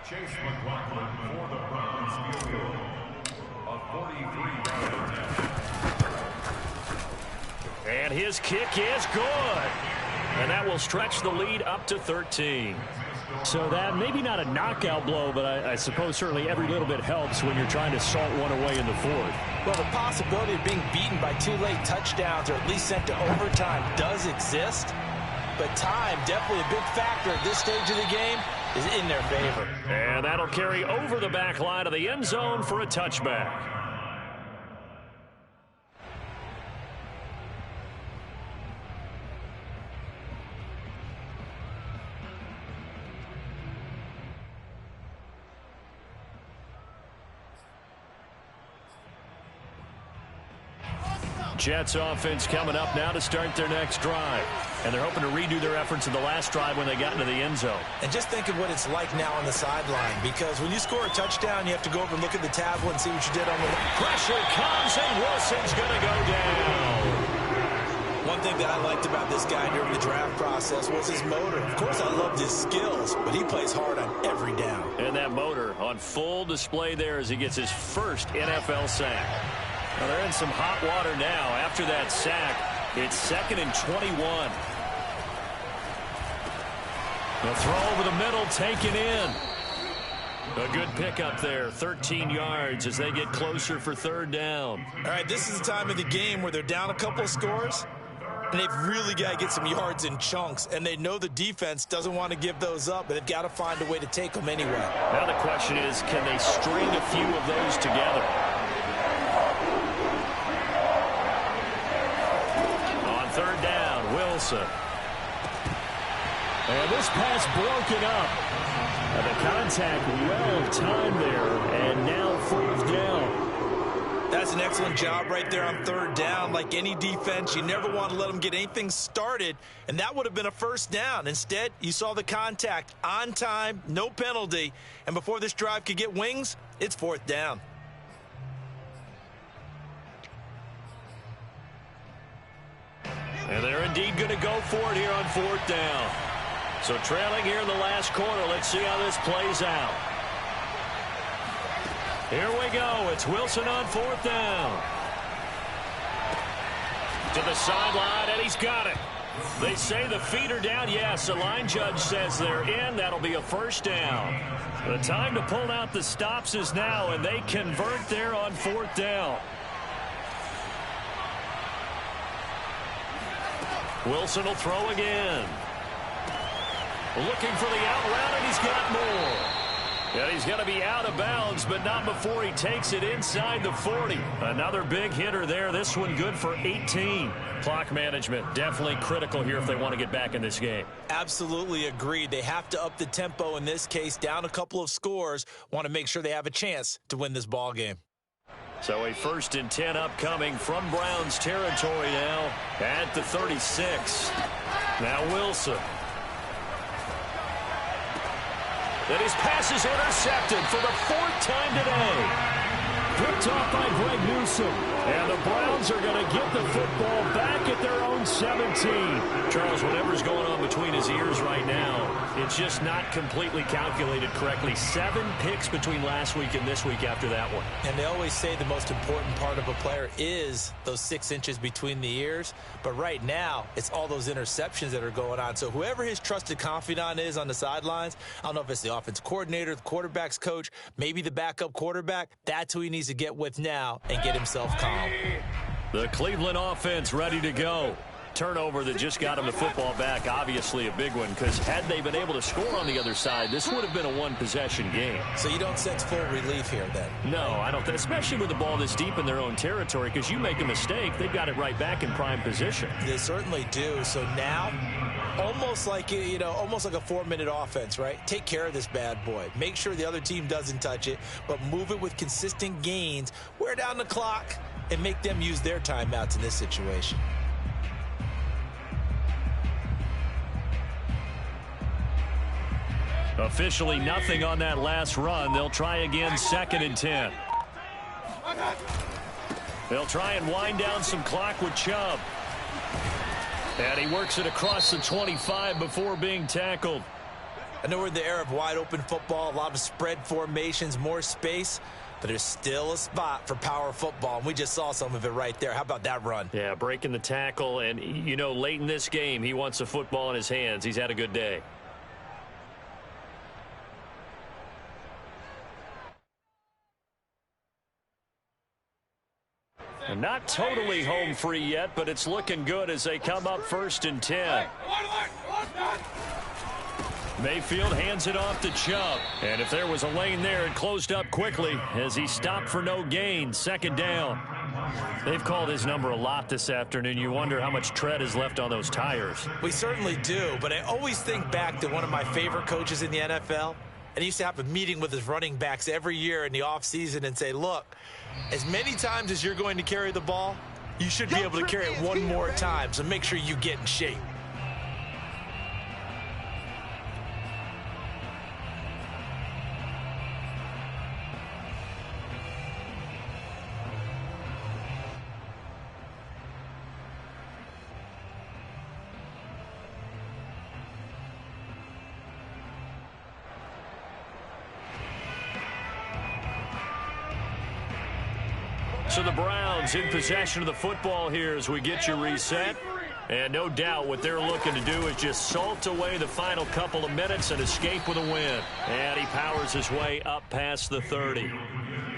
Chase McLaughlin for the Browns field goal of 43 yards. And his kick is good. And that will stretch the lead up to 13. So that maybe not a knockout blow, but I suppose certainly every little bit helps when you're trying to salt one away in the fourth. Well, the possibility of being beaten by 2 late touchdowns or at least sent to overtime does exist. But time, definitely a big factor at this stage of the game, is in their favor. And that'll carry over the back line of the end zone for a touchback. Jets offense coming up now to start their next drive. And they're hoping to redo their efforts in the last drive when they got into the end zone. And just think of what it's like now on the sideline, because when you score a touchdown, you have to go over and look at the tablet and see what you did on the... Pressure comes, and Wilson's going to go down. One thing that I liked about this guy during the draft process was his motor. Of course, I loved his skills, but he plays hard on every down. And that motor on full display there as he gets his first NFL sack. Well, they're in some hot water now. After that sack, it's 2nd and 21. The throw over the middle, taken in. A good pickup there, 13 yards as they get closer for 3rd down. All right, this is the time of the game where they're down a couple of scores, and they've really got to get some yards in chunks, and they know the defense doesn't want to give those up, but they've got to find a way to take them anyway. Now the question is, can they string a few of those together? On 3rd down, Wilson. And this pass broken up. And the contact well timed there, and now 4th down. That's an excellent job right there on 3rd down. Like any defense, you never want to let them get anything started, and that would have been a 1st down. Instead, you saw the contact on time, no penalty, and before this drive could get wings, it's 4th down. And they're indeed going to go for it here on 4th down. So trailing here in the last quarter. Let's see how this plays out. Here we go. It's Wilson on 4th down. To the sideline, and he's got it. They say the feet are down. Yes, the line judge says they're in. That'll be a 1st down. The time to pull out the stops is now, and they convert there on 4th down. Wilson will throw again. Looking for the out route, and he's got more. And he's going to be out of bounds, but not before he takes it inside the 40. Another big hitter there. This one good for 18. Clock management definitely critical here if they want to get back in this game. Absolutely agreed. They have to up the tempo in this case, down a couple of scores. Want to make sure they have a chance to win this ball game. So a 1st and 10 upcoming from Browns territory now at the 36. Now Wilson. And his pass is intercepted for the 4th time today. Picked off by Greg Newsome. And the Browns are going to get the football back at their own 17. Charles, whatever's going on between his ears right now, it's just not completely calculated correctly. 7 picks between last week and this week after that one. And they always say the most important part of a player is those 6 inches between the ears. But right now, it's all those interceptions that are going on. So whoever his trusted confidant is on the sidelines, I don't know if it's the offense coordinator, the quarterback's coach, maybe the backup quarterback, that's who he needs to get with now and get himself calm. The Cleveland offense ready to go. Turnover that just got him the football back, obviously a big one, because had they been able to score on the other side, this would have been a 1-possession game. So you don't sense full relief here then? No, I don't, especially with the ball this deep in their own territory, because you make a mistake, they've got it right back in prime position. They certainly do. So now, almost like a 4-minute offense, right? Take care of this bad boy. Make sure the other team doesn't touch it, but move it with consistent gains, wear down the clock, and make them use their timeouts in this situation. Officially nothing on that last run. They'll try again, 2nd and 10. They'll try and wind down some clock with Chubb. And he works it across the 25 before being tackled. I know we're in the era of wide open football, a lot of spread formations, more space, but there's still a spot for power football, and we just saw some of it right there. How about that run? Yeah, breaking the tackle, and, you know, late in this game, he wants the football in his hands. He's had a good day. And not totally home free yet, but it's looking good as they come up 1st and 10. Mayfield hands it off to Chubb. And if there was a lane there, it closed up quickly as he stopped for no gain. 2nd down. They've called his number a lot this afternoon. You wonder how much tread is left on those tires. We certainly do, but I always think back to one of my favorite coaches in the NFL. And he used to have a meeting with his running backs every year in the offseason and say, look, as many times as you're going to carry the ball, You should be able to carry it one more time, so make sure you get in shape. So the Browns in possession of the football here as we get you reset. And no doubt what they're looking to do is just salt away the final couple of minutes and escape with a win. And he powers his way up past the 30.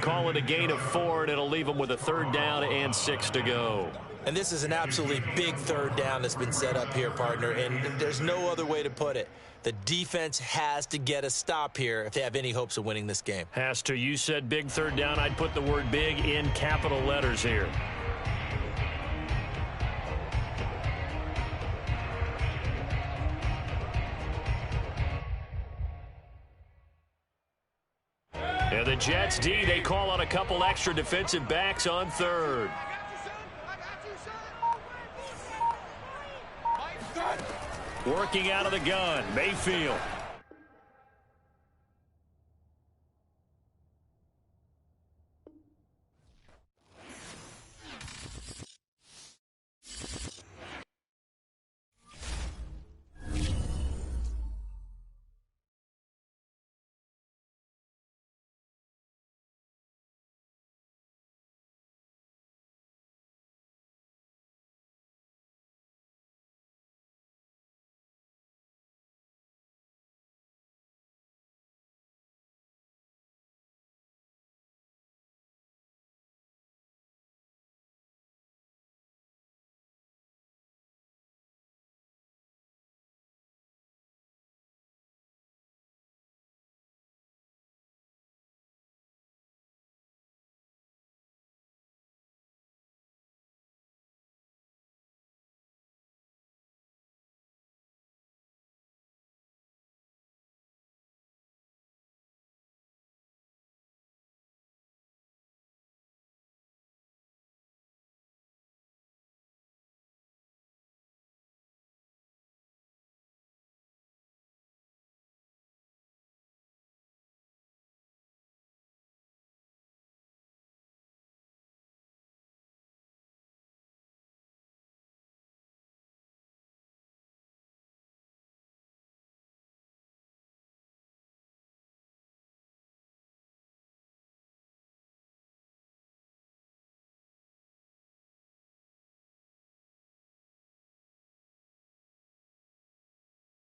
Call it a gain of 4, and it'll leave him with a 3rd down and 6 to go. And this is an absolutely big 3rd down that's been set up here, partner, and there's no other way to put it. The defense has to get a stop here if they have any hopes of winning this game. Has to. You said big 3rd down. I'd put the word big in capital letters here. And the Jets D, they call on a couple extra defensive backs on 3rd. Working out of the gun, Mayfield.